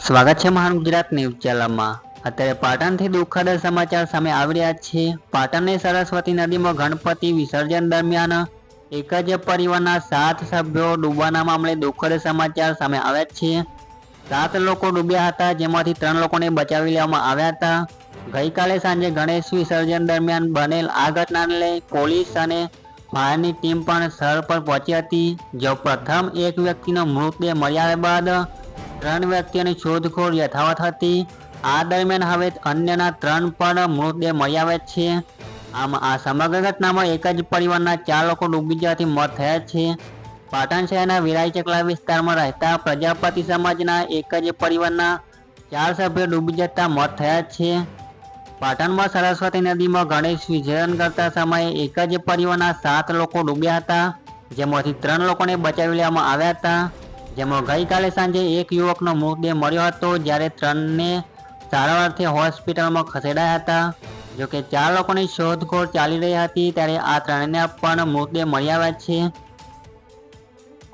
સ્વાગત છે મહાન ગુજરાત ન્યૂઝ ચેનલમાં। અત્યારે પાટણથી દુઃખદ સમાચાર સામે આવી રહ્યા છે। પાટણની સરસ્વતી નદીમાં ગણપતિ વિસર્જન દરમિયાન એક જ પરિવારના 7 સભ્યો ડૂબવાના મામલે દુઃખદ સમાચાર સામે આવ્યા છે। 7 લોકો ડૂબ્યા હતા, જેમાંથી 3 લોકોને બચાવી લેવામાં આવ્યા હતા। ગઈકાલે સાંજે ગણેશ વિસર્જન દરમિયાન બનેલ આ ઘટનાને લઈ પોલીસ અને ફાયરની ટીમ પણ સ્થળ પર પહોંચી હતી। જો પ્રથમ એક વ્યક્તિનો મૃતદેહ મળી આવ્યા બાદ 3 વ્યક્તિઓની શોધખોળ યથાવત હતી। આ દરમિયાન હવે અન્યના 3 પણ મૃતદેહ મળી આવ્યા છે। આમ આ સમગ્ર ઘટનામાં એક જ પરિવારના 4 લોકો ડૂબી જવાથી મોત થયા છે। પાટણ શહેરના વિરાઈ ચકલા વિસ્તારમાં રહેતા પ્રજાપતિ સમાજના એક જ પરિવારના 4 સભ્યો ડૂબી જતા મોત થયા છે। પાટણમાં સરસ્વતી નદીમાં ગણેશ વિસર્જન કરતા સમયે એક જ પરિવારના 7 લોકો ડૂબ્યા હતા, જેમાંથી 3 લોકોને બચાવી લેવામાં આવ્યા હતા। જેમાં ગઈકાલે સાંજે એક યુવકનો મૃતદેહ મળ્યો હતો, જ્યારે 3ને સારવારથી હોસ્પિટલમાં ખસેડાયા હતા। જોકે 4 લોકોની શોધખોળ ચાલી રહી હતી, ત્યારે આ 3ને પણ મૃતદેહ મળી આવ્યા છે।